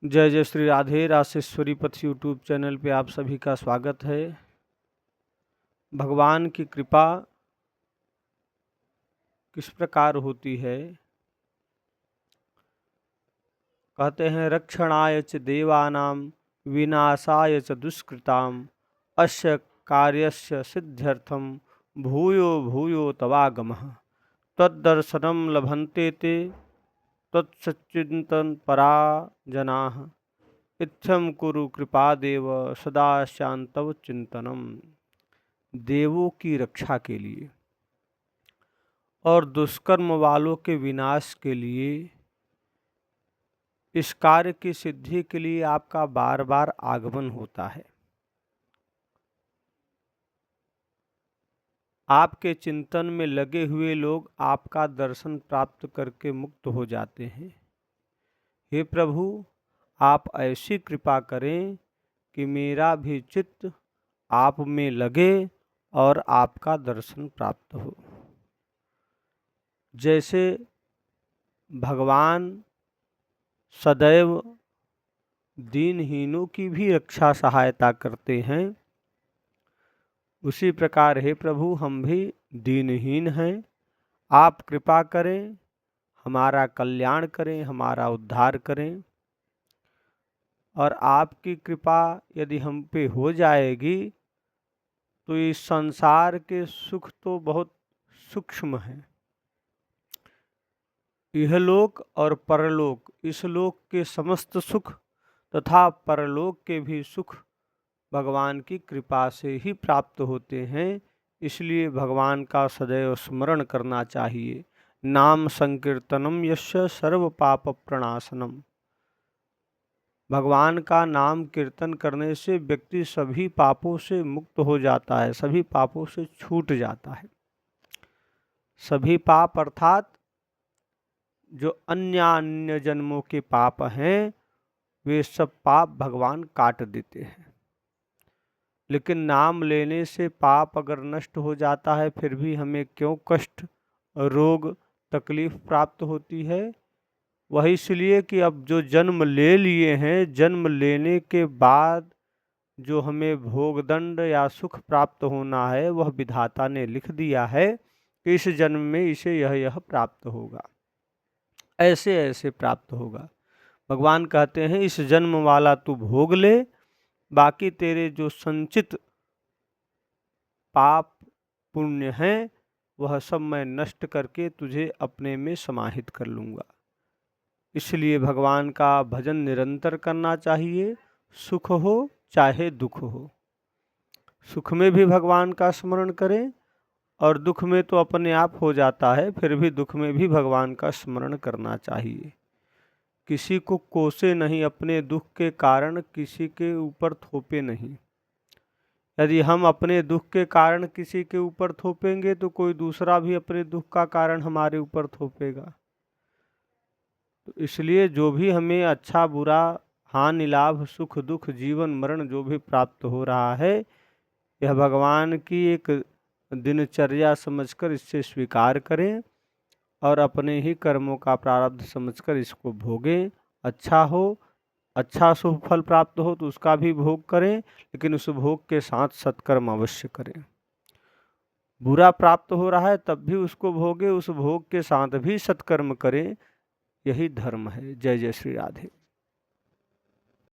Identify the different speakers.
Speaker 1: जय जय श्री राधे रासेश्वरी पथ यूट्यूब चैनल पे आप सभी का स्वागत है। भगवान की कृपा किस प्रकार होती है? कहते हैं रक्षणाय च देवानां विनाशाय च दुष्कृताम् अस्य कार्यस्य सिद्ध्यर्थं भूयो भूयो तवागमः तद्दर्शनं लभन्ते ते तत्सच्चिन्तन परा जनाः इत्थं कुरु कृपादेव सदा शांतव चिंतनम। देवों की रक्षा के लिए और दुष्कर्म वालों के विनाश के लिए, इस कार्य की सिद्धि के लिए आपका बार बार आगमन होता है। आपके चिंतन में लगे हुए लोग आपका दर्शन प्राप्त करके मुक्त हो जाते हैं। हे प्रभु, आप ऐसी कृपा करें कि मेरा भी चित्त आप में लगे और आपका दर्शन प्राप्त हो। जैसे भगवान सदैव दीनहीनों की भी रक्षा सहायता करते हैं, उसी प्रकार हे प्रभु हम भी दीनहीन हैं। आप कृपा करें, हमारा कल्याण करें, हमारा उद्धार करें। और आपकी कृपा यदि हम पे हो जाएगी तो इस संसार के सुख तो बहुत सूक्ष्म हैं। इहलोक और परलोक, इस लोक के समस्त सुख तथा परलोक के भी सुख भगवान की कृपा से ही प्राप्त होते हैं। इसलिए भगवान का सदैव स्मरण करना चाहिए। नाम संकीर्तनम यस्य सर्व पाप प्रणाशनम। भगवान का नाम कीर्तन करने से व्यक्ति सभी पापों से मुक्त हो जाता है, सभी पापों से छूट जाता है। सभी पाप अर्थात जो अन्य जन्मों के पाप हैं, वे सब पाप भगवान काट देते हैं। लेकिन नाम लेने से पाप अगर नष्ट हो जाता है, फिर भी हमें क्यों कष्ट, रोग, तकलीफ प्राप्त होती है? वह इसलिए कि अब जो जन्म ले लिए हैं, जन्म लेने के बाद जो हमें भोगदंड या सुख प्राप्त होना है, वह विधाता ने लिख दिया है कि इस जन्म में इसे यह प्राप्त होगा, ऐसे ऐसे प्राप्त होगा। भगवान कहते हैं इस जन्म वाला तू भोग ले, बाकी तेरे जो संचित पाप पुण्य हैं वह सब मैं नष्ट करके तुझे अपने में समाहित कर लूँगा। इसलिए भगवान का भजन निरंतर करना चाहिए, सुख हो चाहे दुख हो। सुख में भी भगवान का स्मरण करें और दुख में तो अपने आप हो जाता है, फिर भी दुख में भी भगवान का स्मरण करना चाहिए। किसी को कोसे नहीं, अपने दुख के कारण किसी के ऊपर थोपे नहीं। यदि हम अपने दुख के कारण किसी के ऊपर थोपेंगे तो कोई दूसरा भी अपने दुख का कारण हमारे ऊपर थोपेगा। तो इसलिए जो भी हमें अच्छा बुरा, हानि लाभ, सुख दुख, जीवन मरण जो भी प्राप्त हो रहा है, यह भगवान की एक दिनचर्या समझकर इससे स्वीकार करें और अपने ही कर्मों का प्रारब्ध समझकर इसको भोगें। अच्छा हो, अच्छा शुभ फल प्राप्त हो तो उसका भी भोग करें, लेकिन उस भोग के साथ सत्कर्म अवश्य करें। बुरा प्राप्त हो रहा है तब भी उसको भोगे, उस भोग के साथ भी सत्कर्म करें। यही धर्म है। जय जय श्री राधे।